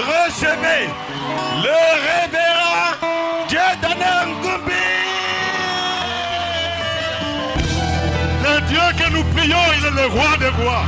recevez le révérend Dieudonné Ngoubi. Le Dieu que nous prions, il est le roi des rois.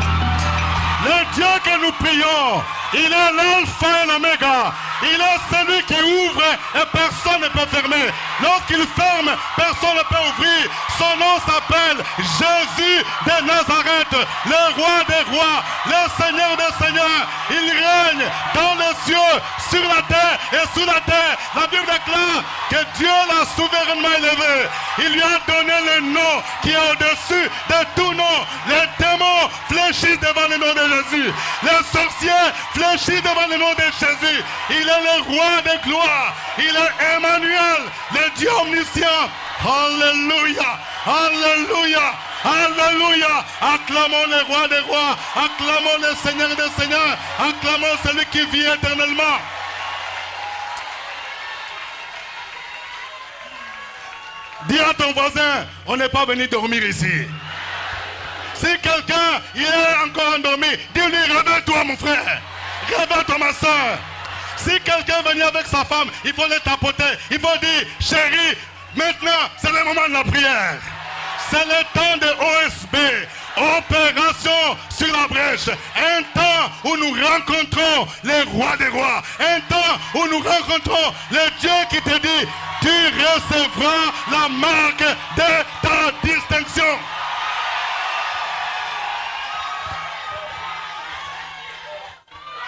Le Dieu que nous prions, il est l'alpha et l'oméga. Il est celui qui ouvre et personne ne peut fermer. Lorsqu'il ferme, personne ne peut ouvrir. Son nom s'appelle Jésus de Nazareth, le roi des rois, le Seigneur des seigneurs. Il règne dans les cieux, sur la terre et sous la terre. La Bible déclare que Dieu l'a souverainement élevé. Il lui a donné le nom qui est au-dessus de tout nom. Les démons fléchissent devant le nom de Jésus. Les sorciers fléchissent devant le nom de Jésus. Il est le roi de gloire. Il est Emmanuel, le Dieu omniscient. Alléluia, alléluia, alléluia. Acclamons le roi des rois. Acclamons le Seigneur des seigneurs. Acclamons celui qui vit éternellement. Dis à ton voisin, on n'est pas venu dormir ici. Si quelqu'un il est encore endormi, dis-lui, réveille-toi mon frère. Réveille-toi ma soeur. Si quelqu'un venait avec sa femme, il faut les tapoter. Il faut dire, chérie, maintenant c'est le moment de la prière. C'est le temps de OSB, opération sur la brèche. Un temps où nous rencontrons les rois des rois. Un temps où nous rencontrons le Dieu qui te dit, tu recevras la marque de ta distinction.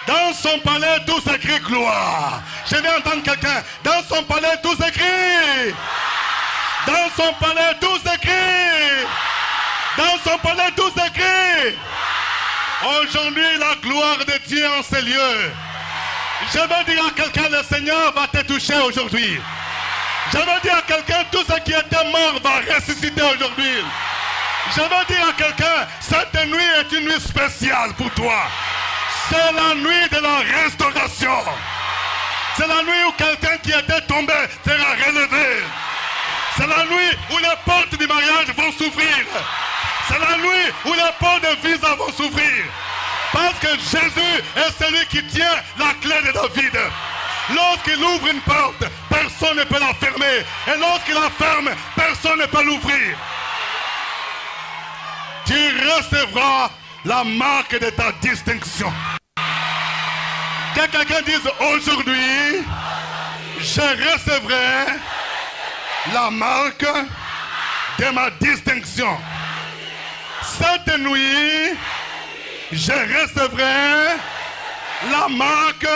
Dans son palais, tout s'écrit gloire. Je vais entendre quelqu'un. Dans son palais, tout s'écrit. Dans son palais, tout s'écrit. Dans son palais, tout s'écrit. Aujourd'hui, la gloire de Dieu en ces lieux. Je veux dire à quelqu'un, le Seigneur va te toucher aujourd'hui. Je veux dire à quelqu'un, tout ce qui était mort va ressusciter aujourd'hui. Je veux dire à quelqu'un, cette nuit est une nuit spéciale pour toi. C'est la nuit de la restauration. C'est la nuit où quelqu'un qui était tombé sera relevé. C'est la nuit où les portes du mariage vont s'ouvrir. C'est la nuit où les portes de visa vont s'ouvrir. Parce que Jésus est celui qui tient la clé de David. Lorsqu'il ouvre une porte, personne ne peut la fermer. Et lorsqu'il la ferme, personne ne peut l'ouvrir. Tu recevras la marque de ta distinction. Que quelqu'un dise aujourd'hui, je recevrai la marque de ma distinction. Cette nuit, je recevrai la marque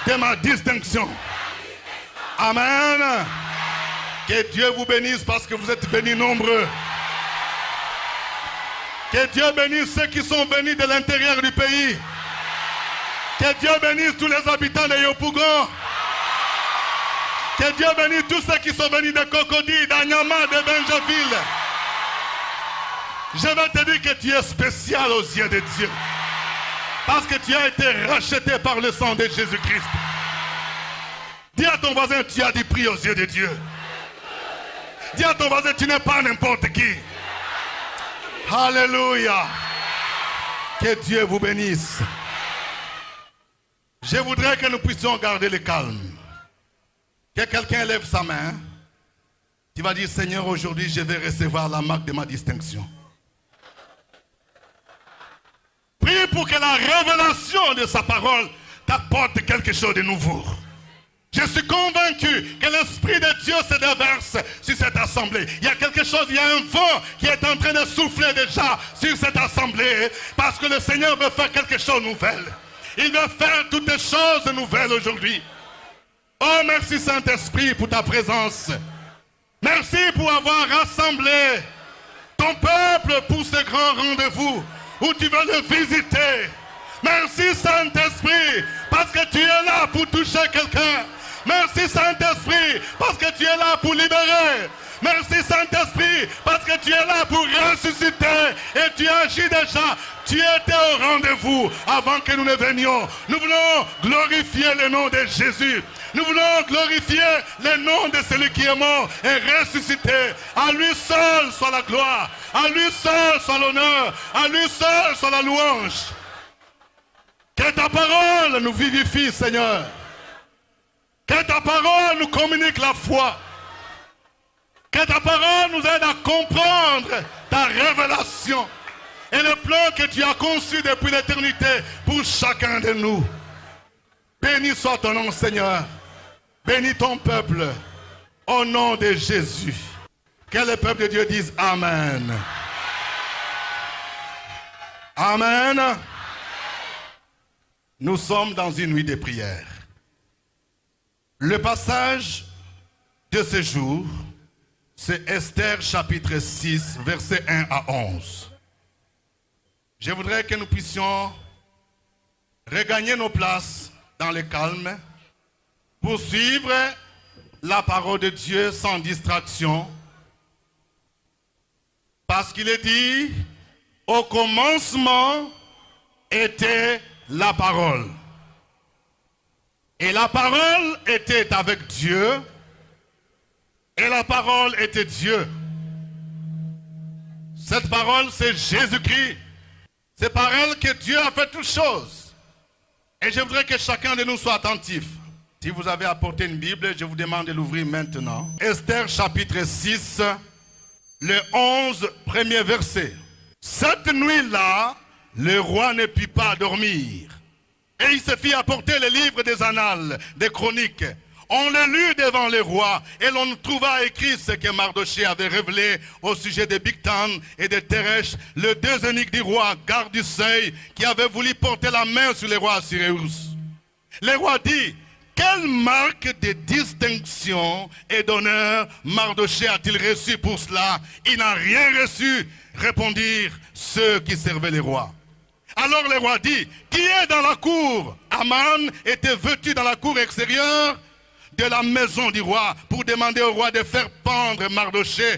de ma distinction. Amen. Que Dieu vous bénisse parce que vous êtes bénis nombreux. Que Dieu bénisse ceux qui sont venus de l'intérieur du pays. Que Dieu bénisse tous les habitants de Yopougon. Que Dieu bénisse tous ceux qui sont venus de Cocody, d'Anyama, de Benjaville. Je vais te dire que tu es spécial aux yeux de Dieu. Parce que tu as été racheté par le sang de Jésus-Christ. Dis à ton voisin, tu as du prix aux yeux de Dieu. Dis à ton voisin, tu n'es pas n'importe qui. Alléluia. Que Dieu vous bénisse. Je voudrais que nous puissions garder le calme. Que quelqu'un lève sa main. Tu vas dire, Seigneur, aujourd'hui, je vais recevoir la marque de ma distinction. Prie pour que la révélation de sa parole t'apporte quelque chose de nouveau. Je suis convaincu que l'Esprit de Dieu se déverse sur cette assemblée. Il y a quelque chose, il y a un vent qui est en train de souffler déjà sur cette assemblée. Parce que le Seigneur veut faire quelque chose de nouvel. Il veut faire toutes les choses nouvelles aujourd'hui. Oh, merci Saint-Esprit pour ta présence. Merci pour avoir rassemblé ton peuple pour ce grand rendez-vous où tu veux le visiter. Merci Saint-Esprit parce que tu es là pour toucher quelqu'un. Merci Saint-Esprit parce que tu es là pour libérer. Merci Saint-Esprit parce que tu es là pour ressusciter et tu agis déjà. Tu étais au rendez-vous avant que nous ne venions. Nous voulons glorifier le nom de Jésus. Nous voulons glorifier le nom de celui qui est mort et ressuscité. À lui seul soit la gloire. À lui seul soit l'honneur. À lui seul soit la louange. Que ta parole nous vivifie, Seigneur. Que ta parole nous communique la foi. Que ta parole nous aide à comprendre ta révélation et le plan que tu as conçu depuis l'éternité pour chacun de nous. Béni soit ton nom, Seigneur. Bénis ton peuple. Au nom de Jésus. Que le peuple de Dieu dise Amen. Amen. Nous sommes dans une nuit de prière. Le passage de ce jour, c'est Esther chapitre 6, versets 1 à 11. Je voudrais que nous puissions regagner nos places dans le calme pour suivre la parole de Dieu sans distraction. Parce qu'il est dit, au commencement était la parole. Et la parole était avec Dieu. Et la parole était Dieu. Cette parole, c'est Jésus-Christ. C'est par elle que Dieu a fait toutes choses. Et je voudrais que chacun de nous soit attentif. Si vous avez apporté une Bible, je vous demande de l'ouvrir maintenant. Esther chapitre 6, le 11 premier verset. Cette nuit-là, le roi ne put pas dormir. Et il se fit apporter le livre des annales, des chroniques. On le lut devant le roi et l'on trouva écrit ce que Mardochée avait révélé au sujet de Bigtan et de Teresh, les deux eunuques du roi, garde du seuil, qui avaient voulu porter la main sur le roi Assuérus. Le roi dit, quelle marque de distinction et d'honneur Mardochée a-t-il reçu pour cela? Il n'a rien reçu, répondirent ceux qui servaient le roi. Alors le roi dit, qui est dans la cour? Aman était vêtu dans la cour extérieure de la maison du roi pour demander au roi de faire pendre Mardochée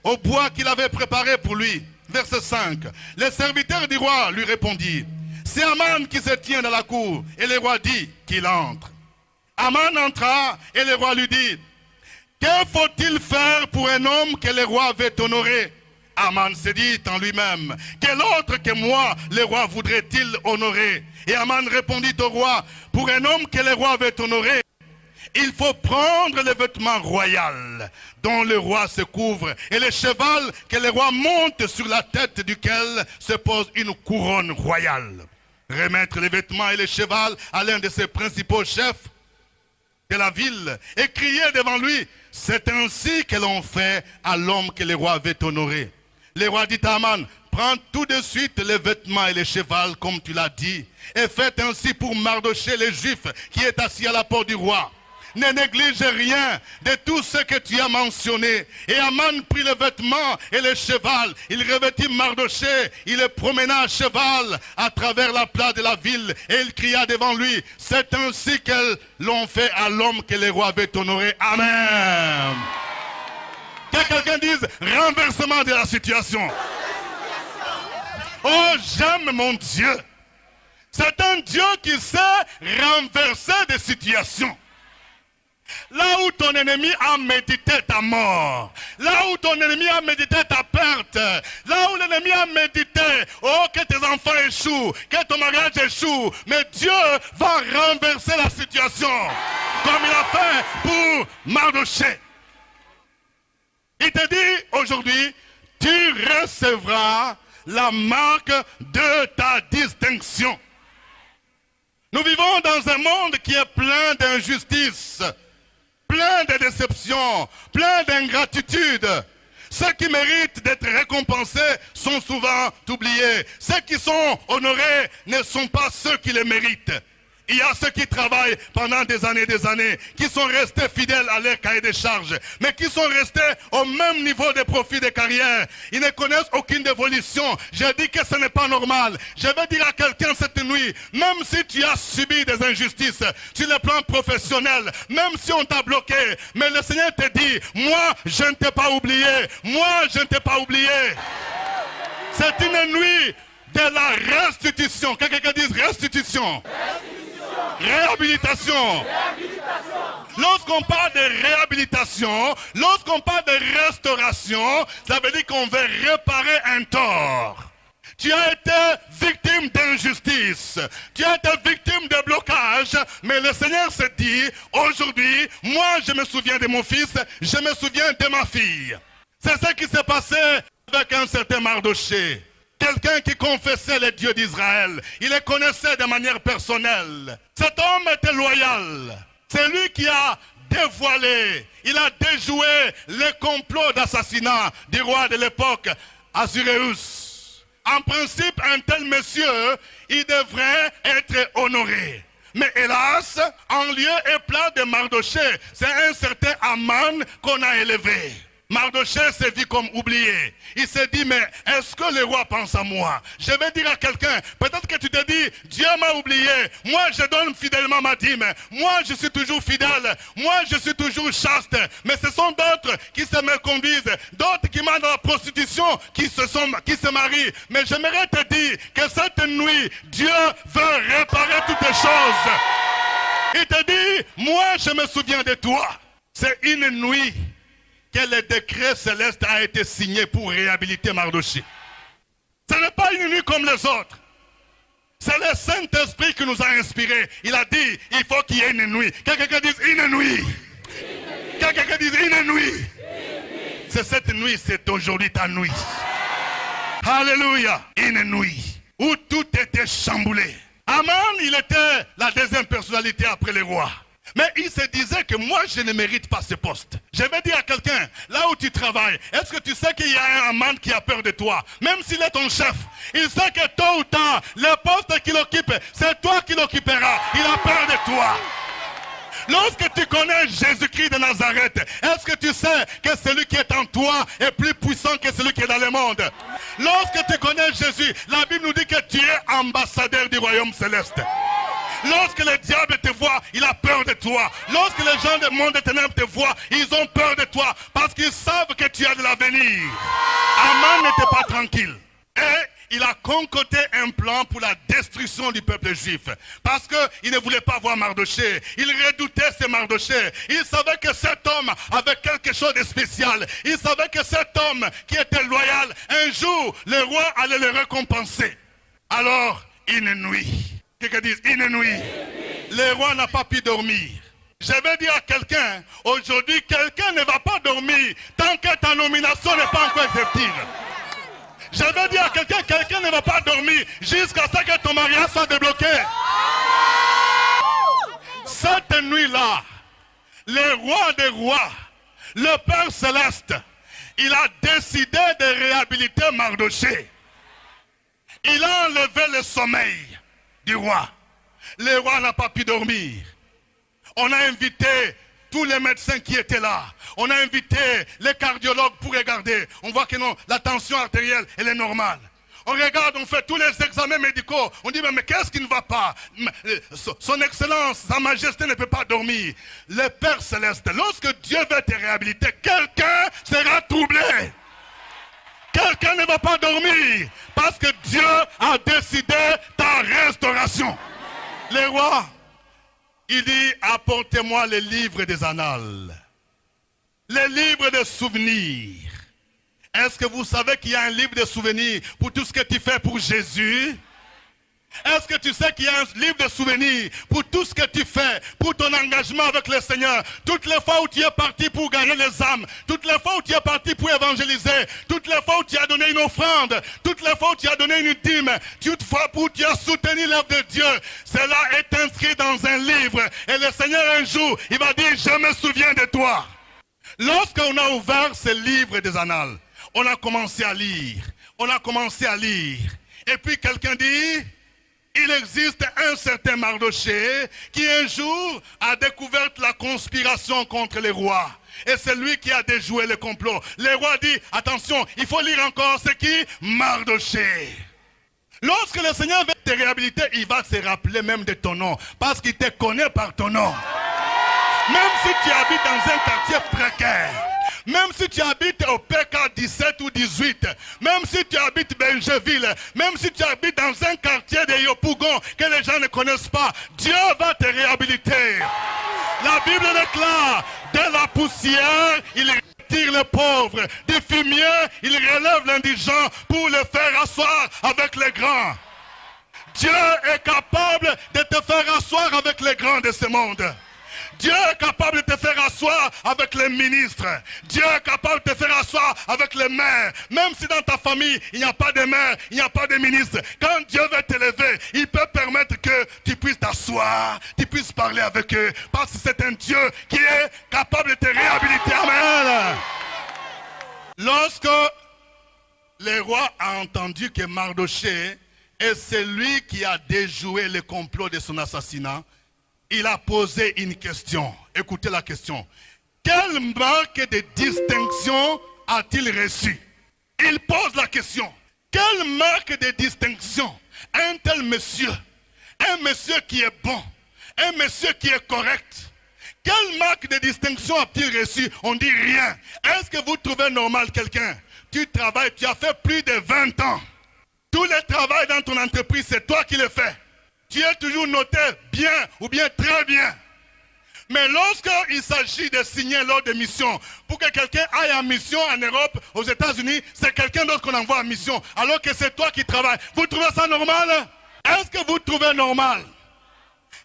au bois qu'il avait préparé pour lui. Verset 5. Les serviteurs du roi lui répondirent, c'est Aman qui se tient dans la cour. Et le roi dit qu'il entre. Aman entra et le roi lui dit, que faut-il faire pour un homme que le roi veut honorer? Aman se dit en lui-même, quel autre que moi le roi voudrait-il honorer? Et Aman répondit au roi, pour un homme que le roi veut honorer, il faut prendre le vêtement royal dont le roi se couvre et le cheval que le roi monte sur la tête duquel se pose une couronne royale. Remettre les vêtements et le cheval à l'un de ses principaux chefs de la ville et crier devant lui, c'est ainsi que l'on fait à l'homme que le roi veut honorer. Le roi dit à Aman, prends tout de suite les vêtements et les chevals comme tu l'as dit et faites ainsi pour Mardochée le juif qui est assis à la porte du roi. Ne néglige rien de tout ce que tu as mentionné. Et Aman prit le vêtement et le cheval. Il revêtit Mardochée. Il le promena à cheval à travers la place de la ville. Et il cria devant lui, c'est ainsi que l'on fait à l'homme que le roi veut honorer. Amen. Que quelqu'un dise renversement de la situation. Oh, j'aime mon Dieu. C'est un Dieu qui sait renverser des situations. Là où ton ennemi a médité ta mort, là où ton ennemi a médité ta perte, là où l'ennemi a médité, oh, que tes enfants échouent, que ton mariage échoue, mais Dieu va renverser la situation, comme il a fait pour Mardochée. Il te dit aujourd'hui, tu recevras la marque de ta distinction. Nous vivons dans un monde qui est plein d'injustice, plein de déceptions, plein d'ingratitude. Ceux qui méritent d'être récompensés sont souvent oubliés. Ceux qui sont honorés ne sont pas ceux qui les méritent. Il y a ceux qui travaillent pendant des années, qui sont restés fidèles à leur cahier de charges, mais qui sont restés au même niveau de profit de carrière. Ils ne connaissent aucune évolution. Je dis que ce n'est pas normal. Je vais dire à quelqu'un cette nuit, même si tu as subi des injustices sur le plan professionnel, même si on t'a bloqué, mais le Seigneur te dit, moi je ne t'ai pas oublié, moi je ne t'ai pas oublié. C'est une nuit de la restitution. Que quelqu'un dise restitution. Réhabilitation. Lorsqu'on parle de réhabilitation, lorsqu'on parle de restauration, ça veut dire qu'on veut réparer un tort. Tu as été victime d'injustice. Tu as été victime de blocage. Mais le Seigneur se dit, aujourd'hui, moi je me souviens de mon fils, je me souviens de ma fille. C'est ce qui s'est passé avec un certain Mardoché. Quelqu'un qui confessait les dieux d'Israël. Il les connaissait de manière personnelle. Cet homme était loyal. C'est lui qui a dévoilé, il a déjoué les complots d'assassinat du roi de l'époque, Assuérus. En principe, un tel monsieur, il devrait être honoré. Mais hélas, en lieu et place de Mardoché, c'est un certain Aman qu'on a élevé. Mardoché s'est vu comme oublié. Il s'est dit, mais est-ce que le roi pense à moi? Je vais dire à quelqu'un, peut-être que tu te dis, Dieu m'a oublié. Moi, je donne fidèlement ma dîme. Moi, je suis toujours fidèle. Moi, je suis toujours chaste. Mais ce sont d'autres qui se me conduisent. D'autres qui mandent dans la prostitution, qui se marient. Mais j'aimerais te dire que cette nuit, Dieu veut réparer toutes les choses. Il te dit, moi, je me souviens de toi. C'est une nuit que le décret céleste a été signé pour réhabiliter Mardoché. Ce n'est pas une nuit comme les autres. C'est le Saint-Esprit qui nous a inspirés. Il a dit, il faut qu'il y ait une nuit. Quelqu'un dise une nuit. Quelqu'un dise une nuit. C'est cette nuit, c'est aujourd'hui ta nuit. Alléluia. Une nuit où tout était chamboulé. Aman, il était la deuxième personnalité après les rois. Mais il se disait que moi, je ne mérite pas ce poste. Je vais dire à quelqu'un, là où tu travailles, est-ce que tu sais qu'il y a un Aman qui a peur de toi? Même s'il est ton chef, il sait que tôt ou tard, le poste qu'il occupe, c'est toi qui l'occuperas. Il a peur de toi. Lorsque tu connais Jésus-Christ de Nazareth, est-ce que tu sais que celui qui est en toi est plus puissant que celui qui est dans le monde? Lorsque tu connais Jésus, la Bible nous dit que tu es ambassadeur du royaume céleste. Lorsque le diable te voit, il a peur de toi. Lorsque les gens du monde des ténèbres te voient, ils ont peur de toi parce qu'ils savent que tu as de l'avenir. Aman n'était pas tranquille. Et il a concocté un plan pour la destruction du peuple juif. Parce qu'il ne voulait pas voir Mardoché. Il redoutait ce Mardoché. Il savait que cet homme avait quelque chose de spécial. Il savait que cet homme qui était loyal, un jour, le roi allait le récompenser. Alors, une nuit. Quelqu'un dit une nuit. Le roi n'a pas pu dormir. Je vais dire à quelqu'un, aujourd'hui, quelqu'un ne va pas dormir tant que ta nomination n'est pas encore effective. Je vais dire à quelqu'un, quelqu'un ne va pas dormir jusqu'à ce que ton mariage soit débloqué. Cette nuit-là, le roi des rois, le Père Céleste, il a décidé de réhabiliter Mardoché. Il a enlevé le sommeil du roi. Le roi n'a pas pu dormir. On a invité tous les médecins qui étaient là. On a invité les cardiologues pour regarder. On voit que non, la tension artérielle, elle est normale. On regarde, on fait tous les examens médicaux. On dit, mais qu'est-ce qui ne va pas? Son Excellence, Sa Majesté ne peut pas dormir. Le Père Céleste, lorsque Dieu veut te réhabiliter, quelqu'un sera troublé. Quelqu'un ne va pas dormir parce que Dieu a décidé ta restauration. Le roi, il dit, apportez-moi les livres des annales, les livres de souvenirs. Est-ce que vous savez qu'il y a un livre de souvenirs pour tout ce que tu fais pour Jésus? Est-ce que tu sais qu'il y a un livre de souvenirs pour tout ce que tu fais, pour ton engagement avec le Seigneur? Toutes les fois où tu es parti pour gagner les âmes, toutes les fois où tu es parti pour évangéliser, toutes les fois où tu as donné une offrande, toutes les fois où tu as donné une dîme, toutes les fois où tu as soutenu l'œuvre de Dieu, cela est inscrit dans un livre. Et le Seigneur un jour, il va dire, je me souviens de toi. Lorsqu'on a ouvert ce livre des annales, on a commencé à lire, on a commencé à lire. Et puis quelqu'un dit, il existe un certain Mardoché qui un jour a découvert la conspiration contre les rois. Et c'est lui qui a déjoué le complot. Le roi dit, attention, il faut lire encore, c'est qui? Mardoché. Lorsque le Seigneur veut te réhabiliter, il va se rappeler même de ton nom. Parce qu'il te connaît par ton nom. Même si tu habites dans un quartier précaire, même si tu habites au PK 17 ou 18, même si tu habites Bengeville, même si tu habites dans un quartier de Yopougon que les gens ne connaissent pas, Dieu va te réhabiliter. La Bible déclare, de la poussière, il revêtir les pauvres. Du fumier, il relève l'indigent pour le faire asseoir avec les grands. Dieu est capable de te faire asseoir avec les grands de ce monde. Dieu est capable de te faire asseoir avec les ministres. Dieu est capable de te faire asseoir avec les maires. Même si dans ta famille, il n'y a pas de maire, il n'y a pas de ministre. Quand Dieu veut t'élever, il peut permettre que tu puisses t'asseoir, tu puisses parler avec eux. Parce que c'est un Dieu qui est capable de te réhabiliter. Amen. Lorsque le roi a entendu que Mardochée est celui qui a déjoué le complot de son assassinat, il a posé une question. Écoutez la question. Quelle marque de distinction a-t-il reçu? Il pose la question. Quelle marque de distinction un tel monsieur, un monsieur qui est bon, un monsieur qui est correct, quelle marque de distinction a-t-il reçu? On dit rien. Est-ce que vous trouvez normal quelqu'un? Tu travailles, tu as fait plus de 20 ans. Tout le travail dans ton entreprise, c'est toi qui le fais. Tu es toujours noté bien ou bien très bien. Mais lorsqu'il s'agit de signer l'ordre de mission, pour que quelqu'un aille en mission en Europe, aux États-Unis, c'est quelqu'un d'autre qu'on envoie en mission, alors que c'est toi qui travailles. Vous trouvez ça normal? Est-ce que vous trouvez normal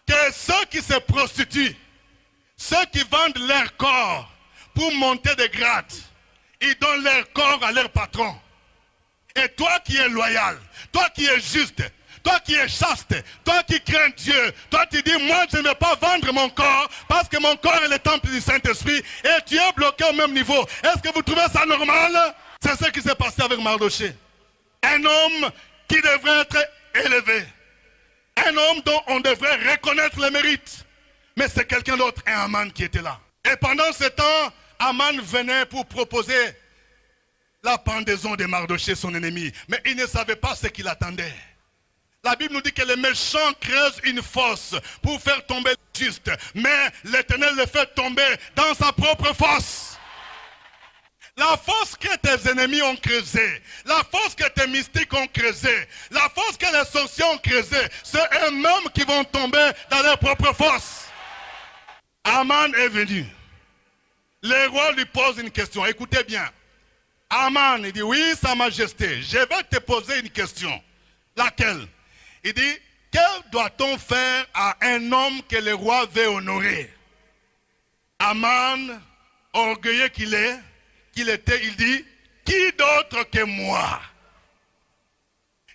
que ceux qui se prostituent, ceux qui vendent leur corps pour monter des grades, ils donnent leur corps à leur patron? Et toi qui es loyal, toi qui es juste, toi qui es chaste, toi qui crains Dieu, toi tu dis, moi je ne vais pas vendre mon corps parce que mon corps est le temple du Saint-Esprit et tu es bloqué au même niveau. Est-ce que vous trouvez ça normal? C'est ce qui s'est passé avec Mardochée. Un homme qui devrait être élevé. Un homme dont on devrait reconnaître le mérite. Mais c'est quelqu'un d'autre, un Haman qui était là. Et pendant ce temps, Haman venait pour proposer la pendaison de Mardochée, son ennemi. Mais il ne savait pas ce qu'il attendait. La Bible nous dit que les méchants creusent une fosse pour faire tomber le juste. Mais l'Éternel le fait tomber dans sa propre fosse. La fosse que tes ennemis ont creusée, la fosse que tes mystiques ont creusée, la fosse que les sorciers ont creusée, c'est eux-mêmes qui vont tomber dans leur propre fosse. Haman est venu. Le roi lui pose une question. Écoutez bien. Haman, il dit, oui, Sa Majesté, je vais te poser une question. Laquelle? Il dit, que doit-on faire à un homme que le roi veut honorer? Haman, orgueilleux qu'il était, il dit, qui d'autre que moi?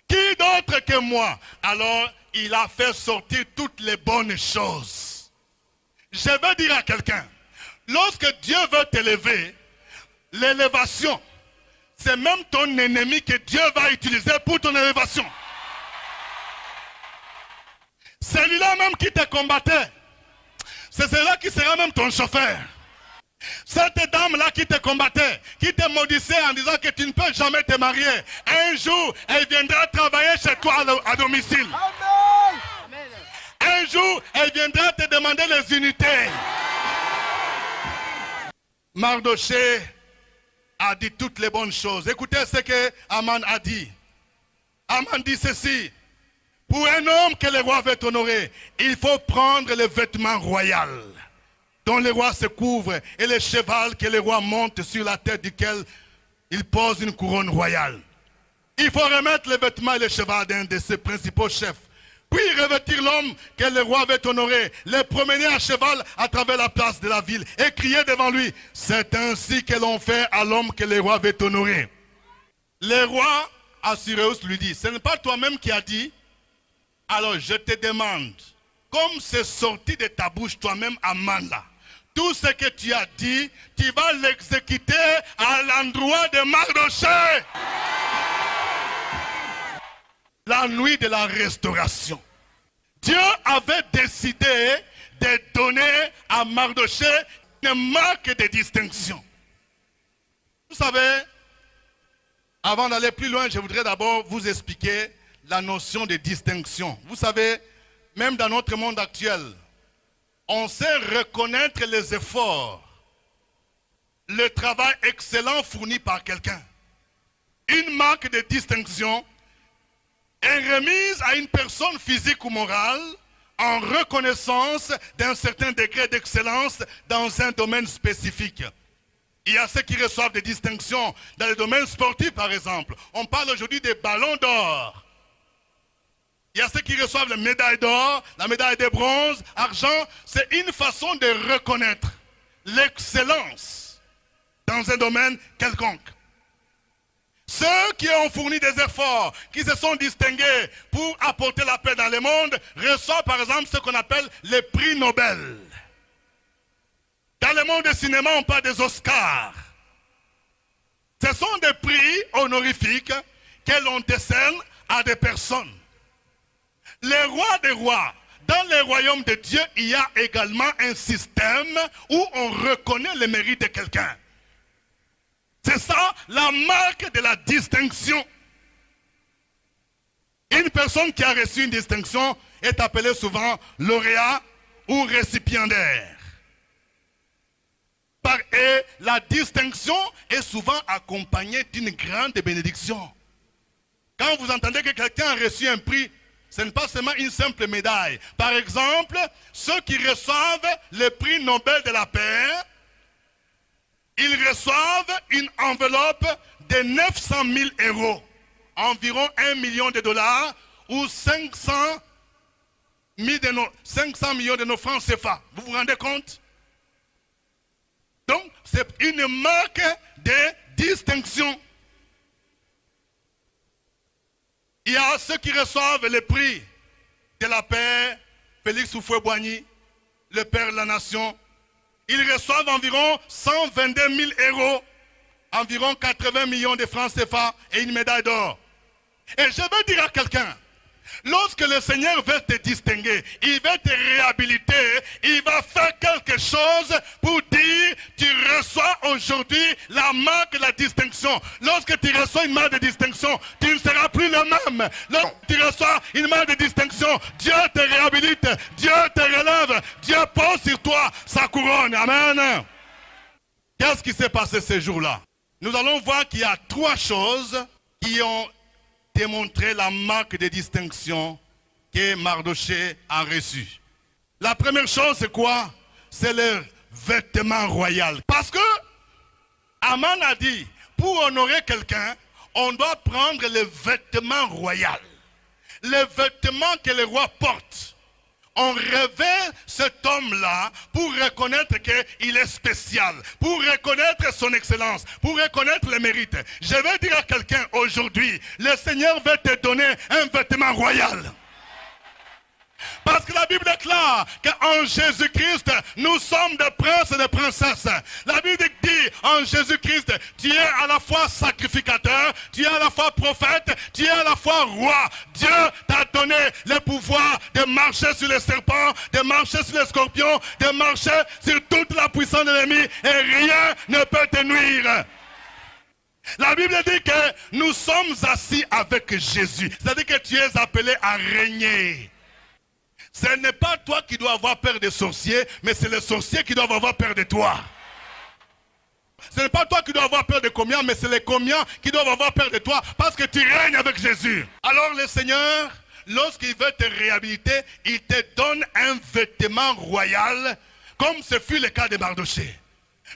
Qui d'autre que moi? Alors, il a fait sortir toutes les bonnes choses. Je veux dire à quelqu'un, lorsque Dieu veut t'élever, l'élévation, c'est même ton ennemi que Dieu va utiliser pour ton élévation. Celui-là même qui te combattait, c'est celui-là qui sera même ton chauffeur. Cette dame-là qui te combattait, qui te maudissait en disant que tu ne peux jamais te marier, un jour, elle viendra travailler chez toi à domicile. Amen. Un jour, elle viendra te demander les unités. Mardochée a dit toutes les bonnes choses. Écoutez ce que Haman a dit. Haman dit ceci. Pour un homme que le roi veut honorer, il faut prendre le vêtement royal dont le roi se couvre et le cheval que le roi monte sur la tête duquel il pose une couronne royale. Il faut remettre le vêtement et le cheval d'un de ses principaux chefs. Puis revêtir l'homme que le roi veut honorer, le promener à cheval à travers la place de la ville et crier devant lui. C'est ainsi que l'on fait à l'homme que le roi veut honorer. Le roi Assuérus lui dit, ce n'est pas toi-même qui as dit. Alors je te demande, comme c'est sorti de ta bouche toi-même, Haman là, tout ce que tu as dit, tu vas l'exécuter à l'endroit de Mardochée. La nuit de la restauration. Dieu avait décidé de donner à Mardochée une marque de distinction. Vous savez, avant d'aller plus loin, je voudrais d'abord vous expliquer la notion de distinction. Vous savez, même dans notre monde actuel, on sait reconnaître les efforts, le travail excellent fourni par quelqu'un. Une marque de distinction est remise à une personne physique ou morale en reconnaissance d'un certain degré d'excellence dans un domaine spécifique. Il y a ceux qui reçoivent des distinctions dans le domaine sportif, par exemple. On parle aujourd'hui des ballons d'or. Il y a ceux qui reçoivent la médaille d'or, la médaille de bronze, argent. C'est une façon de reconnaître l'excellence dans un domaine quelconque. Ceux qui ont fourni des efforts, qui se sont distingués pour apporter la paix dans le monde, reçoivent par exemple ce qu'on appelle les prix Nobel. Dans le monde du cinéma, on parle des Oscars. Ce sont des prix honorifiques que l'on décerne à des personnes. Les rois des rois, dans les royaumes de Dieu, il y a également un système où on reconnaît le mérite de quelqu'un. C'est ça la marque de la distinction. Une personne qui a reçu une distinction est appelée souvent lauréat ou récipiendaire. Et la distinction est souvent accompagnée d'une grande bénédiction. Quand vous entendez que quelqu'un a reçu un prix, ce n'est pas seulement une simple médaille. Par exemple, ceux qui reçoivent le prix Nobel de la paix, ils reçoivent une enveloppe de 900 000 euros, environ 1 million de dollars, ou 500 millions de nos francs CFA. Vous vous rendez compte? Donc, c'est une marque de distinction. Il y a ceux qui reçoivent le prix de la paix, Félix Houphouët-Boigny, le père de la nation. Ils reçoivent environ 122 000 euros, environ 80 millions de francs CFA et une médaille d'or. Et je veux dire à quelqu'un, lorsque le Seigneur veut te distinguer, il veut te réhabiliter, il va faire quelque chose pour dire, tu reçois aujourd'hui la marque de la distinction. Lorsque tu reçois une marque de distinction, tu ne seras plus le même. Lorsque tu reçois une marque de distinction, Dieu te réhabilite, Dieu te relève, Dieu pose sur toi sa couronne. Amen. Qu'est-ce qui s'est passé ces jours-là? Nous allons voir qu'il y a 3 choses qui ont démontrer la marque de distinction que Mardochée a reçue. La première chose, c'est quoi? C'est le vêtement royal. Parce que Aman a dit, pour honorer quelqu'un, on doit prendre le vêtement royal. Le vêtement que le roi porte. On révèle cet homme-là pour reconnaître qu'il est spécial, pour reconnaître son excellence, pour reconnaître le mérite. Je vais dire à quelqu'un aujourd'hui, le Seigneur veut te donner un vêtement royal. Parce que la Bible déclare qu'en Jésus-Christ, nous sommes des princes et des princesses. La Bible dit, en Jésus-Christ, tu es à la fois sacrificateur, tu es à la fois prophète, tu es à la fois roi. Dieu t'a donné le pouvoir de marcher sur les serpents, de marcher sur les scorpions, de marcher sur toute la puissance de l'ennemi et rien ne peut te nuire. La Bible dit que nous sommes assis avec Jésus. C'est-à-dire que tu es appelé à régner. Ce n'est pas toi qui dois avoir peur des sorciers, mais c'est les sorciers qui doivent avoir peur de toi. Ce n'est pas toi qui dois avoir peur des comiens, mais c'est les comiens qui doivent avoir peur de toi, parce que tu règnes avec Jésus. Alors le Seigneur, lorsqu'il veut te réhabiliter, il te donne un vêtement royal, comme ce fut le cas de Mardochée.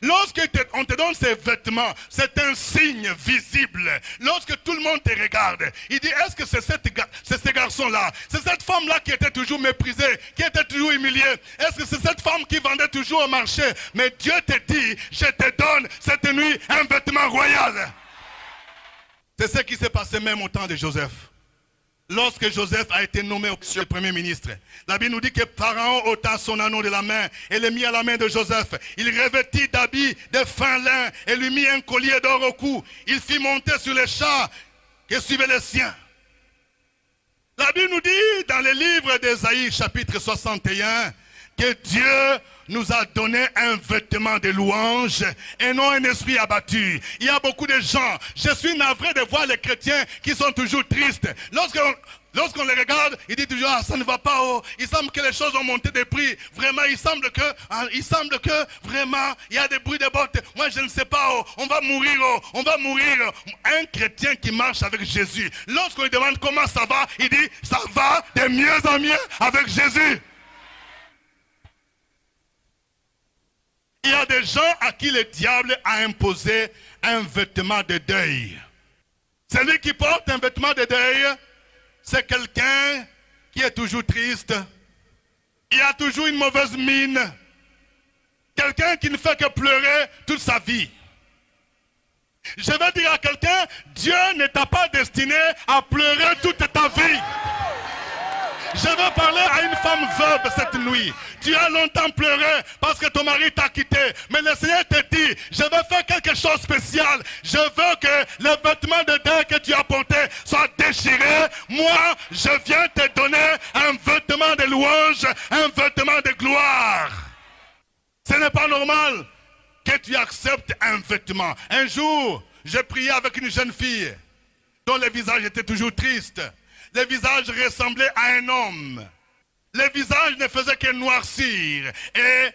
Lorsqu'on te donne ces vêtements, c'est un signe visible. Lorsque tout le monde te regarde, il dit, est-ce que c'est ce garçon-là, c'est cette femme-là qui était toujours méprisée, qui était toujours humiliée? Est-ce que c'est cette femme qui vendait toujours au marché? Mais Dieu te dit, je te donne cette nuit un vêtement royal. C'est ce qui s'est passé même au temps de Joseph. Lorsque Joseph a été nommé le premier ministre, la Bible nous dit que Pharaon ôta son anneau de la main et le mit à la main de Joseph. Il revêtit d'habits de fin lin et lui mit un collier d'or au cou. Il fit monter sur les chars qui suivaient les siens. La Bible nous dit dans le livre d'Ésaïe chapitre 61 que Dieu nous a donné un vêtement de louange et non un esprit abattu. Il y a beaucoup de gens, je suis navré de voir les chrétiens qui sont toujours tristes. Lorsqu'on les regarde, ils disent toujours, ah, ça ne va pas, oh. Il semble que les choses ont monté de prix. Vraiment, il semble que vraiment, il y a des bruits de bottes. Moi, je ne sais pas, oh. On va mourir, oh. On va mourir. Un chrétien qui marche avec Jésus, lorsqu'on lui demande comment ça va, il dit, ça va de mieux en mieux avec Jésus. Il y a des gens à qui le diable a imposé un vêtement de deuil. Celui qui porte un vêtement de deuil, c'est quelqu'un qui est toujours triste. Il a toujours une mauvaise mine. Quelqu'un qui ne fait que pleurer toute sa vie. Je vais dire à quelqu'un, Dieu ne t'a pas destiné à pleurer toute ta vie. Je veux parler à une femme veuve cette nuit. Tu as longtemps pleuré parce que ton mari t'a quitté. Mais le Seigneur te dit, je veux faire quelque chose de spécial. Je veux que le vêtement de deuil que tu as porté soit déchiré. Moi, je viens te donner un vêtement de louange, un vêtement de gloire. Ce n'est pas normal que tu acceptes un vêtement. Un jour, je priais avec une jeune fille dont le visage était toujours triste. Le visage ressemblait à un homme. Le visage ne faisait que noircir. Et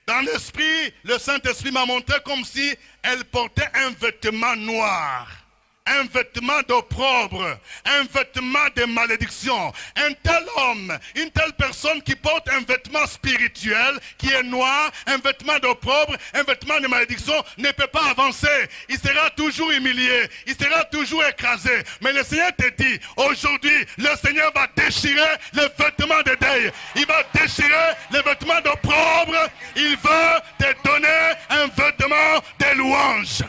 dans l'esprit, le Saint-Esprit m'a montré comme si elle portait un vêtement noir. Un vêtement d'opprobre, un vêtement de malédiction. Un tel homme, une telle personne qui porte un vêtement spirituel, qui est noir, un vêtement d'opprobre, un vêtement de malédiction, ne peut pas avancer. Il sera toujours humilié, il sera toujours écrasé. Mais le Seigneur te dit, aujourd'hui, le Seigneur va déchirer le vêtement de deuil. Il va déchirer le vêtement d'opprobre. Il veut te donner un vêtement de louange.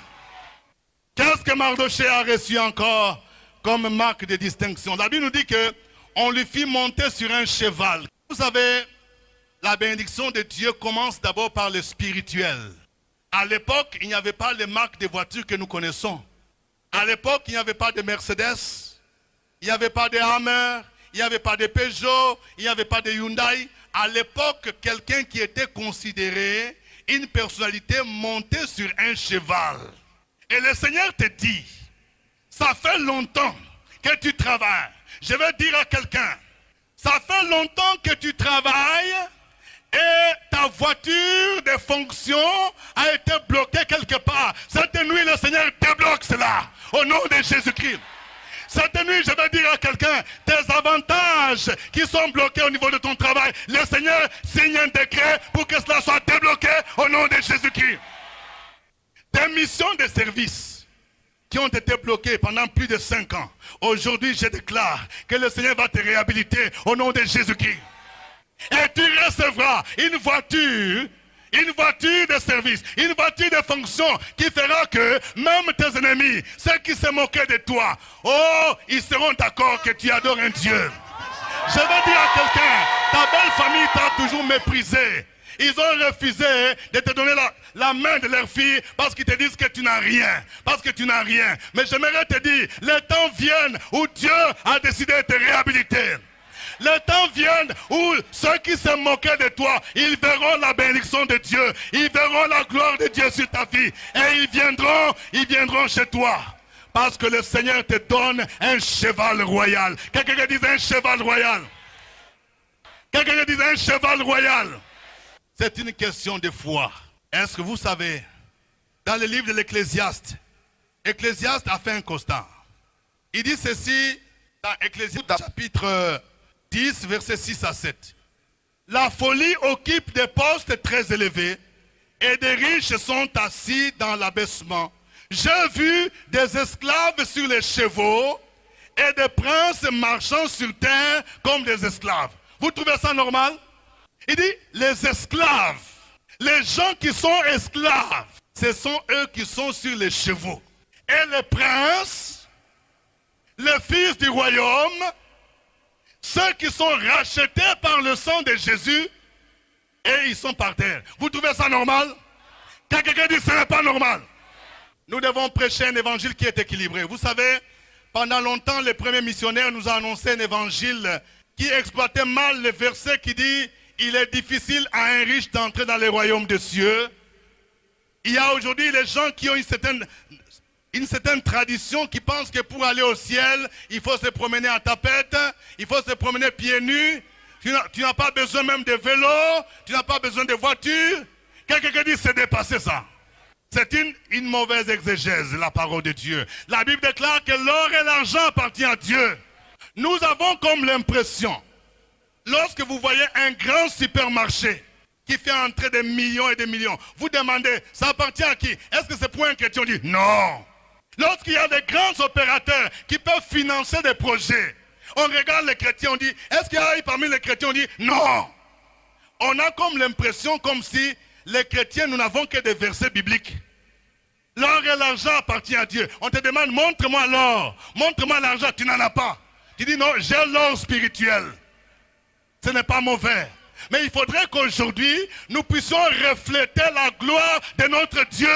Qu'est-ce que Mardochée a reçu encore comme marque de distinction? La Bible nous dit qu'on lui fit monter sur un cheval. Vous savez, la bénédiction de Dieu commence d'abord par le spirituel. À l'époque, il n'y avait pas les marques de voitures que nous connaissons. À l'époque, il n'y avait pas de Mercedes, il n'y avait pas de Hammer, il n'y avait pas de Peugeot, il n'y avait pas de Hyundai. À l'époque, quelqu'un qui était considéré une personnalité montée sur un cheval. Et le Seigneur te dit, ça fait longtemps que tu travailles. Je vais dire à quelqu'un, ça fait longtemps que tu travailles et ta voiture de fonction a été bloquée quelque part. Cette nuit, le Seigneur débloque cela au nom de Jésus-Christ. Cette nuit, je vais dire à quelqu'un, tes avantages qui sont bloqués au niveau de ton travail, le Seigneur signe un décret pour que cela soit débloqué au nom de Jésus-Christ. Des missions de service qui ont été bloquées pendant plus de 5 ans. Aujourd'hui, je déclare que le Seigneur va te réhabiliter au nom de Jésus-Christ. Et tu recevras une voiture de service, une voiture de fonction qui fera que même tes ennemis, ceux qui se moquaient de toi, oh, ils seront d'accord que tu adores un Dieu. Je vais dire à quelqu'un, ta belle famille t'a toujours méprisé. Ils ont refusé de te donner la main de leur fille parce qu'ils te disent que tu n'as rien. Parce que tu n'as rien. Mais j'aimerais te dire, le temps vient où Dieu a décidé de te réhabiliter. Le temps vient où ceux qui se moquaient de toi, ils verront la bénédiction de Dieu. Ils verront la gloire de Dieu sur ta vie. Et ils viendront chez toi. Parce que le Seigneur te donne un cheval royal. Quelqu'un qui dit un cheval royal. Quelqu'un qui dit un cheval royal. C'est une question de foi. Est-ce que vous savez, dans le livre de l'Ecclésiaste, Ecclésiaste a fait un constat. Il dit ceci dans Ecclésiaste chapitre 10, versets 6 à 7. La folie occupe des postes très élevés et des riches sont assis dans l'abaissement. J'ai vu des esclaves sur les chevaux et des princes marchant sur terre comme des esclaves. Vous trouvez ça normal? Il dit, les esclaves, les gens qui sont esclaves, ce sont eux qui sont sur les chevaux. Et les princes, les fils du royaume, ceux qui sont rachetés par le sang de Jésus, et ils sont par terre. Vous trouvez ça normal? Quand quelqu'un dit ce n'est pas normal. Nous devons prêcher un évangile qui est équilibré. Vous savez, pendant longtemps, les premiers missionnaires nous ont annoncé un évangile qui exploitait mal le verset qui dit « Il est difficile à un riche d'entrer dans les royaumes des cieux ». Il y a aujourd'hui les gens qui ont une certaine tradition qui pensent que pour aller au ciel, il faut se promener à tapette, il faut se promener pieds nus. Tu n'as pas besoin même de vélo, tu n'as pas besoin de voiture. Quelqu'un dit c'est dépassé ça. C'est une mauvaise exégèse, la parole de Dieu. La Bible déclare que l'or et l'argent appartiennent à Dieu. Nous avons comme l'impression, lorsque vous voyez un grand supermarché qui fait entrer des millions et des millions. Vous demandez, ça appartient à qui? Est-ce que c'est pour un chrétien? On dit non. Lorsqu'il y a des grands opérateurs qui peuvent financer des projets, on regarde les chrétiens, on dit, est-ce qu'il y a parmi les chrétiens? On dit non. On a comme l'impression comme si les chrétiens, nous n'avons que des versets bibliques. L'or et l'argent appartient à Dieu. On te demande, montre-moi l'or, montre-moi l'argent, tu n'en as pas. Tu dis non, j'ai l'or spirituel. Ce n'est pas mauvais. Mais il faudrait qu'aujourd'hui, nous puissions refléter la gloire de notre Dieu.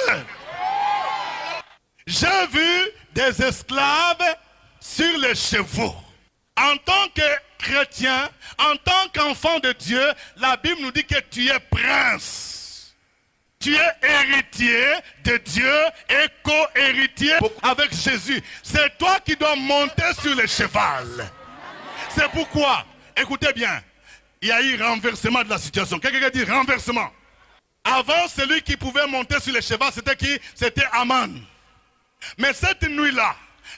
J'ai vu des esclaves sur les chevaux. En tant que chrétien, en tant qu'enfant de Dieu, la Bible nous dit que tu es prince. Tu es héritier de Dieu et co-héritier avec Jésus. C'est toi qui dois monter sur le cheval. C'est pourquoi, écoutez bien, il y a eu renversement de la situation. Quelqu'un dit renversement. Avant, celui qui pouvait monter sur le cheval, c'était qui? C'était Aman. Mais cette nuit-là,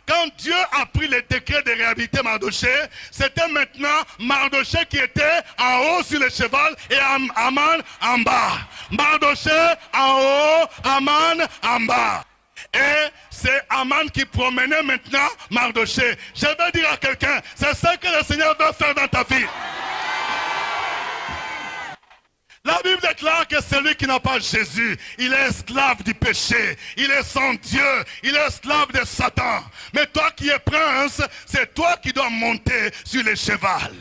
quand Dieu a pris le décret de réhabiliter Mardoché, c'était maintenant Mardoché qui était en haut sur le cheval et Aman en bas. Mardoché en haut, Aman en bas. Et c'est Aman qui promenait maintenant Mardoché. Je vais dire à quelqu'un, c'est ça que le Seigneur veut faire dans ta vie. La Bible déclare que celui qui n'a pas Jésus, il est esclave du péché, il est sans Dieu, il est esclave de Satan. Mais toi qui es prince, c'est toi qui dois monter sur le cheval.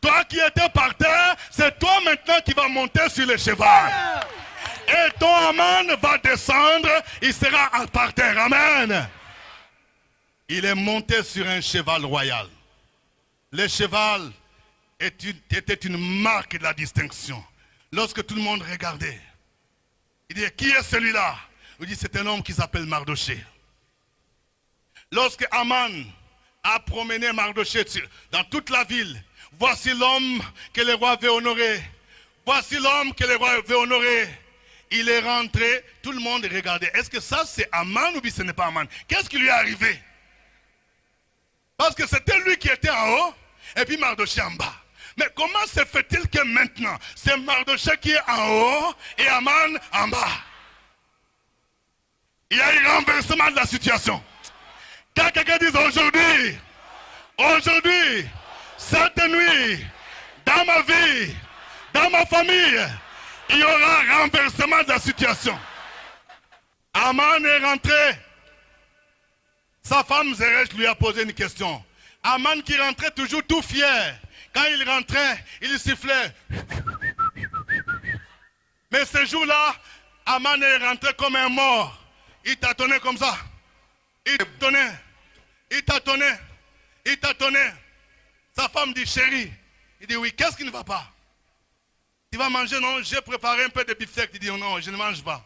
Toi qui étais par terre, c'est toi maintenant qui vas monter sur le cheval. Et ton Aman va descendre, il sera par terre. Amen. Il est monté sur un cheval royal. Le cheval était une marque de la distinction. Lorsque tout le monde regardait, il dit, qui est celui-là? Il dit, c'est un homme qui s'appelle Mardoché. Lorsque Aman a promené Mardoché dans toute la ville, voici l'homme que le roi veut honorer. Voici l'homme que le roi veut honorer. Il est rentré, tout le monde regardait. Est-ce que ça c'est Aman ou bien ce n'est pas Aman? Qu'est-ce qui lui est arrivé? Parce que c'était lui qui était en haut et puis Mardoché en bas. Mais comment se fait-il que maintenant, c'est Mardoché qui est en haut et Aman en bas? Il y a eu renversement de la situation. Quand quelqu'un dit aujourd'hui, cette nuit, dans ma vie, dans ma famille, il y aura renversement de la situation. Aman est rentré. Sa femme Zeresh lui a posé une question. Aman qui rentrait toujours tout fier. Quand il rentrait, il sifflait. Mais ce jour-là, Aman est rentré comme un mort. Il tâtonnait comme ça. Il tâtonnait. Sa femme dit, chérie. Il dit, oui, qu'est-ce qui ne va pas? Tu vas manger? Non, j'ai préparé un peu de beefsteak. Il dit, non, je ne mange pas.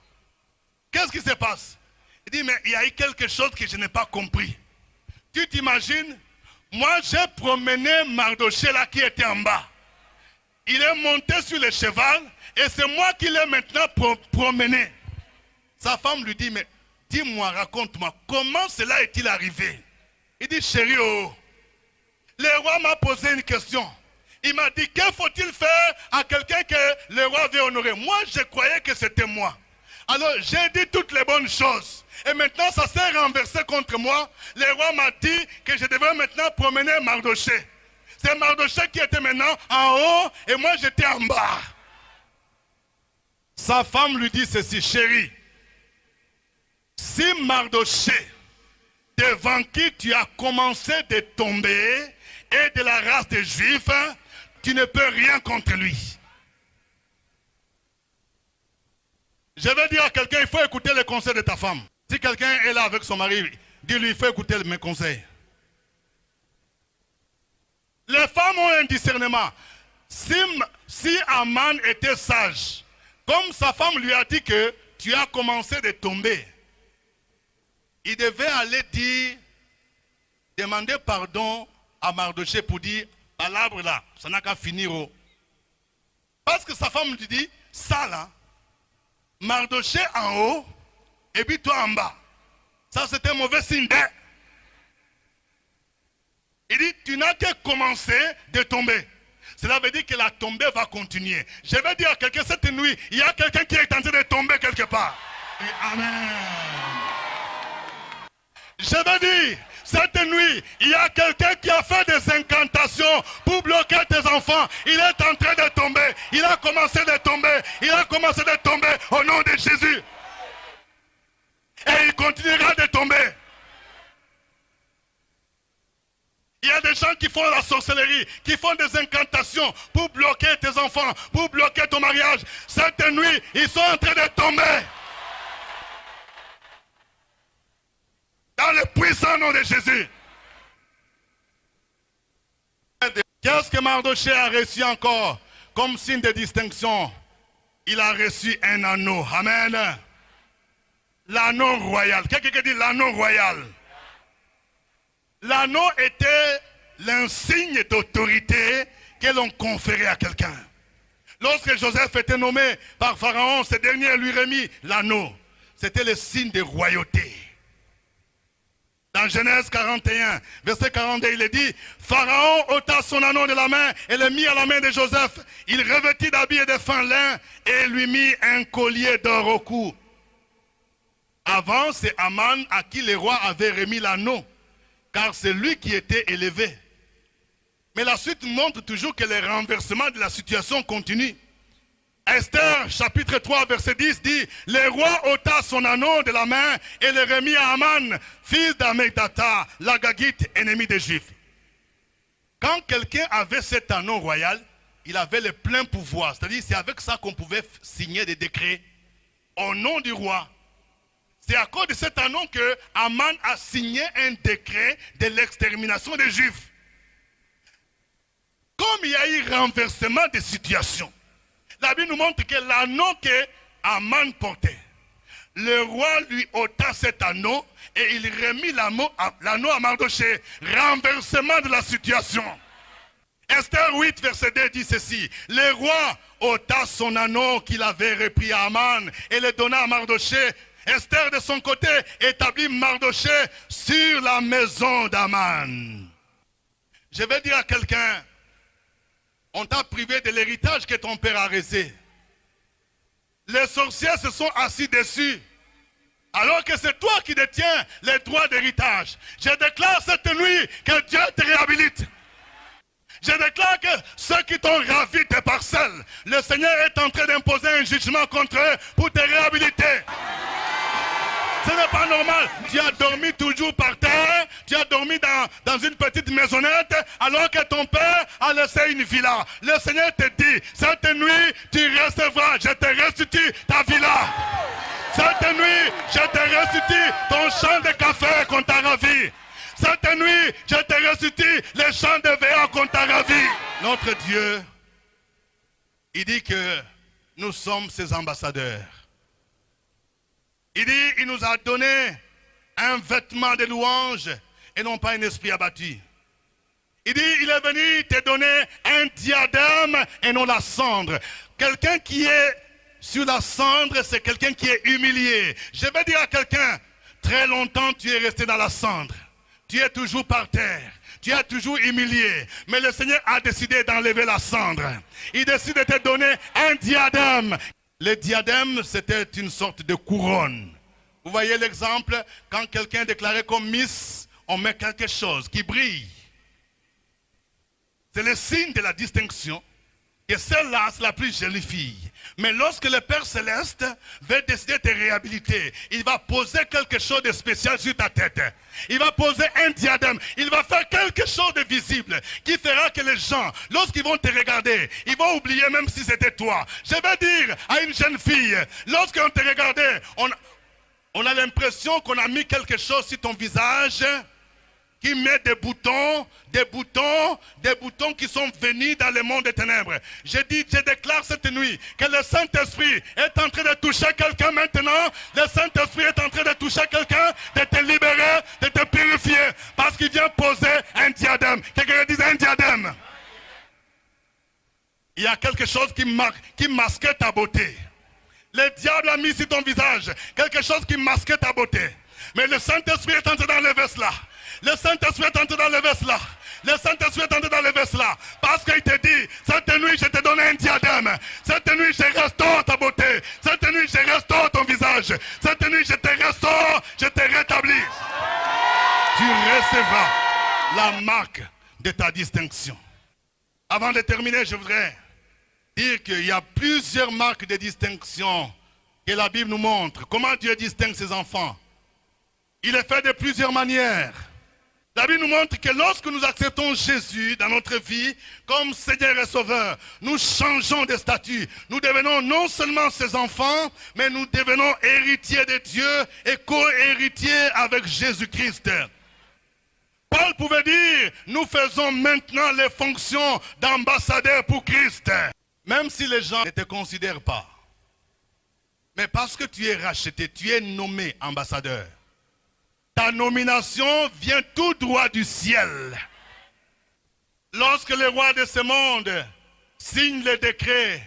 Qu'est-ce qui se passe? Il dit, mais il y a eu quelque chose que je n'ai pas compris. Tu t'imagines? Moi, j'ai promené Mardoché là qui était en bas. Il est monté sur le cheval et c'est moi qui l'ai maintenant promené. Sa femme lui dit, mais dis-moi, raconte-moi, comment cela est-il arrivé? Il dit, chérie, le roi m'a posé une question. Il m'a dit, que faut-il faire à quelqu'un que le roi veut honorer? Moi, je croyais que c'était moi. Alors, j'ai dit toutes les bonnes choses. Et maintenant, ça s'est renversé contre moi. Le roi m'a dit que je devais maintenant promener Mardoché. C'est Mardoché qui était maintenant en haut et moi j'étais en bas. Sa femme lui dit ceci, chérie. Si Mardoché, devant qui tu as commencé de tomber, est de la race des Juifs, tu ne peux rien contre lui. Je vais dire à quelqu'un, il faut écouter les conseils de ta femme. Si quelqu'un est là avec son mari, dis-lui, il faut écouter mes conseils. Les femmes ont un discernement. Si Aman était sage, comme sa femme lui a dit que tu as commencé de tomber, il devait aller demander pardon à Mardoché pour dire, à l'arbre là, ça n'a qu'à finir. Parce que sa femme lui dit, ça là, Mardoché en haut, et puis toi en bas. Ça c'était un mauvais signe. Il dit, tu n'as que commencé de tomber. cela veut dire que la tombée va continuer. Je vais dire à quelqu'un cette nuit, il y a quelqu'un qui est en train de tomber quelque part. Et amen. Je veux dire, cette nuit, il y a quelqu'un qui a fait des incantations pour bloquer tes enfants. Il est en train de tomber. Il a commencé de tomber. Il a commencé de tomber au nom de Jésus. Et il continuera de tomber. Il y a des gens qui font la sorcellerie, qui font des incantations pour bloquer tes enfants, pour bloquer ton mariage. Cette nuit, ils sont en train de tomber. Dans le puissant nom de Jésus. Qu'est-ce que Mardochée a reçu encore comme signe de distinction? Il a reçu un anneau. Amen. L'anneau royal. Quelqu'un dit l'anneau royal. L'anneau était l'insigne d'autorité que l'on conférait à quelqu'un. Lorsque Joseph était nommé par Pharaon, ce dernier lui remit l'anneau. C'était le signe de royauté. Dans Genèse 41, verset 42, il est dit, Pharaon ôta son anneau de la main et le mit à la main de Joseph. Il revêtit d'habits et de fin lin et lui mit un collier d'or au cou. Avant, c'est Aman à qui le roi avait remis l'anneau, car c'est lui qui était élevé. Mais la suite montre toujours que le renversement de la situation continue. Esther, chapitre 3, verset 10 dit, le roi ôta son anneau de la main et le remit à Aman, fils d'Amedata, l'Agagite, ennemi des Juifs. Quand quelqu'un avait cet anneau royal, il avait le plein pouvoir. C'est-à-dire, c'est avec ça qu'on pouvait signer des décrets au nom du roi. C'est à cause de cet anneau que Aman a signé un décret de l'extermination des Juifs. Comme il y a eu renversement de situation, la Bible nous montre que l'anneau que Aman portait, le roi lui ôta cet anneau et il remit l'anneau à Mardochée. Renversement de la situation. Esther 8, verset 2 dit ceci. Le roi ôta son anneau qu'il avait repris à Aman et le donna à Mardochée. Esther de son côté établit Mardochée sur la maison d'Aman. Je vais dire à quelqu'un, on t'a privé de l'héritage que ton père a laissé. Les sorciers se sont assis dessus. Alors que c'est toi qui détiens les droits d'héritage. Je déclare cette nuit que Dieu te réhabilite. Je déclare que ceux qui t'ont ravi tes parcelles, le Seigneur est en train d'imposer un jugement contre eux pour te réhabiliter. Ce n'est pas normal. Tu as dormi toujours par terre. Tu as dormi dans une petite maisonnette alors que ton père a laissé une villa. Le Seigneur te dit, cette nuit, tu recevras, je te restitue ta villa. Cette nuit, je te restitue ton champ de café qu'on t'a ravi. Cette nuit, je te restitue les champs de verre qu'on t'a ravi. Notre Dieu, il dit que nous sommes ses ambassadeurs. Il dit, il nous a donné un vêtement de louange et non pas un esprit abattu. Il dit, il est venu te donner un diadème et non la cendre. Quelqu'un qui est sur la cendre, c'est quelqu'un qui est humilié. Je vais dire à quelqu'un, très longtemps tu es resté dans la cendre. Tu es toujours par terre. Tu es toujours humilié. Mais le Seigneur a décidé d'enlever la cendre. Il décide de te donner un diadème. Le diadème, c'était une sorte de couronne. Vous voyez l'exemple, quand quelqu'un est déclaré comme Miss, on met quelque chose qui brille. C'est le signe de la distinction. Et celle-là, c'est la plus jolie fille. Mais lorsque le Père Céleste veut décider de te réhabiliter, il va poser quelque chose de spécial sur ta tête. Il va poser un diadème. Il va faire quelque chose de visible qui fera que les gens, lorsqu'ils vont te regarder, ils vont oublier même si c'était toi. Je vais dire à une jeune fille, lorsqu'on te regardait, on a l'impression qu'on a mis quelque chose sur ton visage qui met des boutons qui sont venus dans le monde des ténèbres. Je déclare cette nuit que le Saint-Esprit est en train de toucher quelqu'un maintenant. Le Saint-Esprit est en train de toucher quelqu'un, de te libérer, de te purifier, parce qu'il vient poser un diadème. Quelqu'un dit un diadème. Il y a quelque chose qui masquait ta beauté. Le diable a mis sur ton visage quelque chose qui masquait ta beauté. Mais le Saint-Esprit est en train d'enlever cela. Le Saint-Esprit est en train d'enlever cela. Le Saint-Esprit est en train d'enlever cela. Parce qu'il te dit, cette nuit je te donne un diadème. Cette nuit je restaure ta beauté. Cette nuit je restaure ton visage. Cette nuit je te restaure, je te rétablis. Tu recevras la marque de ta distinction. Avant de terminer, je voudrais dire qu'il y a plusieurs marques de distinction que la Bible nous montre. Comment Dieu distingue ses enfants? Il est fait de plusieurs manières. La Bible nous montre que lorsque nous acceptons Jésus dans notre vie comme Seigneur et Sauveur, nous changeons de statut. Nous devenons non seulement ses enfants, mais nous devenons héritiers de Dieu et co-héritiers avec Jésus-Christ. Paul pouvait dire, nous faisons maintenant les fonctions d'ambassadeurs pour Christ. Même si les gens ne te considèrent pas. Mais parce que tu es racheté, tu es nommé ambassadeur. Ta nomination vient tout droit du ciel. Lorsque le roi de ce monde signe le décret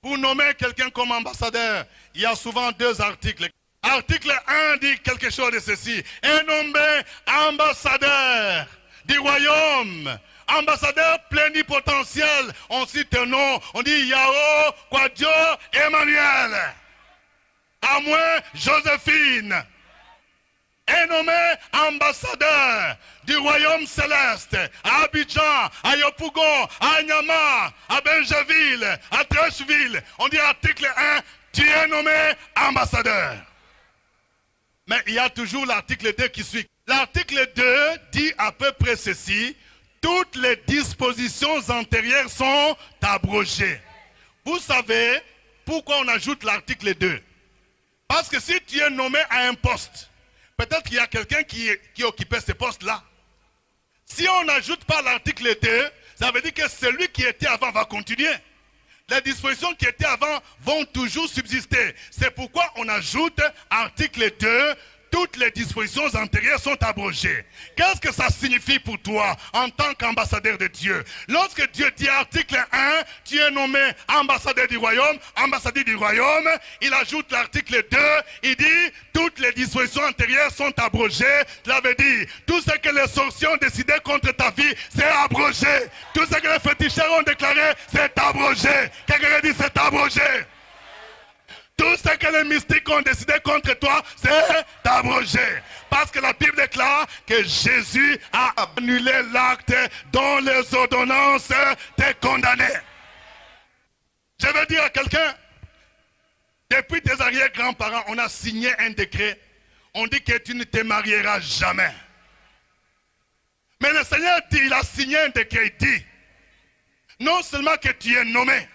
pour nommer quelqu'un comme ambassadeur, il y a souvent deux articles. Article 1 dit quelque chose de ceci. Est nommé ambassadeur du royaume. Ambassadeur plénipotentiel. On cite un nom. On dit Yahoo, Quadio, Emmanuel. À moins Joséphine. Est nommé ambassadeur du royaume céleste à Abidjan, à Yopougon, à Nyama, à Benjaville, à Trècheville. On dit article 1, tu es nommé ambassadeur. Mais il y a toujours l'article 2 qui suit. L'article 2 dit à peu près ceci. Toutes les dispositions antérieures sont abrogées. Vous savez pourquoi on ajoute l'article 2? Parce que si tu es nommé à un poste, peut-être qu'il y a quelqu'un qui occupait ce poste-là. Si on n'ajoute pas l'article 2, ça veut dire que celui qui était avant va continuer. Les dispositions qui étaient avant vont toujours subsister. C'est pourquoi on ajoute article 2. Toutes les dispositions antérieures sont abrogées. Qu'est-ce que ça signifie pour toi en tant qu'ambassadeur de Dieu? Lorsque Dieu dit article 1, tu es nommé ambassadeur du royaume, il ajoute l'article 2, il dit toutes les dispositions antérieures sont abrogées. Cela veut dire tout ce que les sorciers ont décidé contre ta vie, c'est abrogé. Tout ce que les féticheurs ont déclaré, c'est abrogé. Quelqu'un dit c'est abrogé. Tout ce que les mystiques ont décidé contre toi, c'est abrogé. Parce que la Bible déclare que Jésus a annulé l'acte dont les ordonnances t'ont condamné. Je veux dire à quelqu'un, depuis tes arrière-grands-parents, on a signé un décret. On dit que tu ne te marieras jamais. Mais le Seigneur dit, il a signé un décret, il dit, non seulement que tu es nommé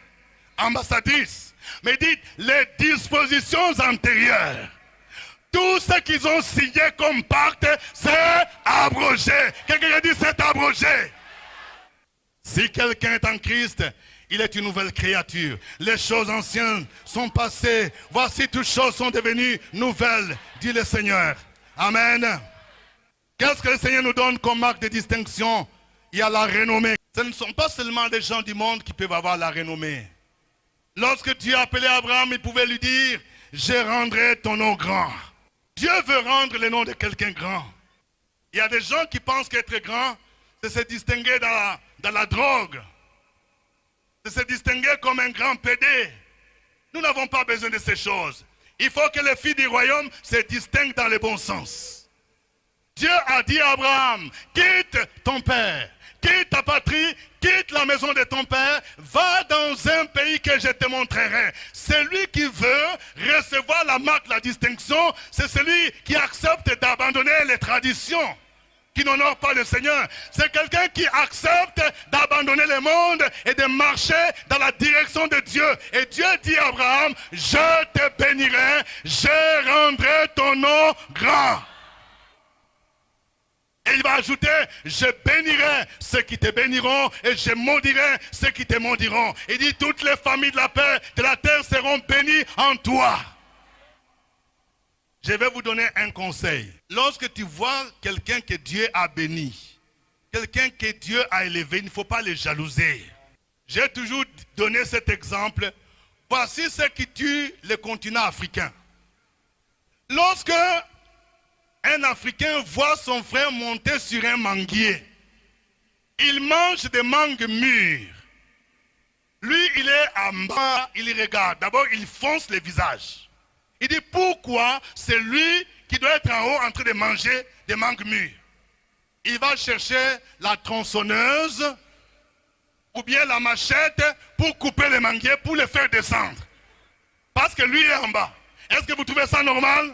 ambassadrice, mais dites, les dispositions antérieures, tout ce qu'ils ont signé comme pacte, c'est abrogé. Quelqu'un dit c'est abrogé. Si quelqu'un est en Christ, il est une nouvelle créature. Les choses anciennes sont passées. Voici toutes choses sont devenues nouvelles, dit le Seigneur. Amen. Qu'est-ce que le Seigneur nous donne comme marque de distinction? Il y a la renommée. Ce ne sont pas seulement les gens du monde qui peuvent avoir la renommée. Lorsque Dieu a appelé Abraham, il pouvait lui dire, je rendrai ton nom grand. Dieu veut rendre le nom de quelqu'un grand. Il y a des gens qui pensent qu'être grand, c'est se distinguer dans la drogue. C'est se distinguer comme un grand pédé. Nous n'avons pas besoin de ces choses. Il faut que les filles du royaume se distinguent dans le bon sens. Dieu a dit à Abraham, quitte ton père. Quitte ta patrie, quitte la maison de ton père, va dans un pays que je te montrerai. Celui qui veut recevoir la marque, la distinction, c'est celui qui accepte d'abandonner les traditions qui n'honorent pas le Seigneur. C'est quelqu'un qui accepte d'abandonner le monde et de marcher dans la direction de Dieu. Et Dieu dit à Abraham, je te bénirai, je rendrai ton nom grand. Et il va ajouter, je bénirai ceux qui te béniront et je maudirai ceux qui te maudiront. Il dit, toutes les familles de la paix de la terre seront bénies en toi. Je vais vous donner un conseil. Lorsque tu vois quelqu'un que Dieu a béni, quelqu'un que Dieu a élevé, il ne faut pas le jalouser. J'ai toujours donné cet exemple. Voici ce qui tue le continent africain. Lorsque un Africain voit son frère monter sur un manguier. Il mange des mangues mûres. Lui, il est en bas, il regarde. D'abord, il fonce le visage. Il dit, pourquoi c'est lui qui doit être en haut en train de manger des mangues mûres? Il va chercher la tronçonneuse ou bien la machette pour couper les manguiers, pour les faire descendre. Parce que lui est en bas. Est-ce que vous trouvez ça normal?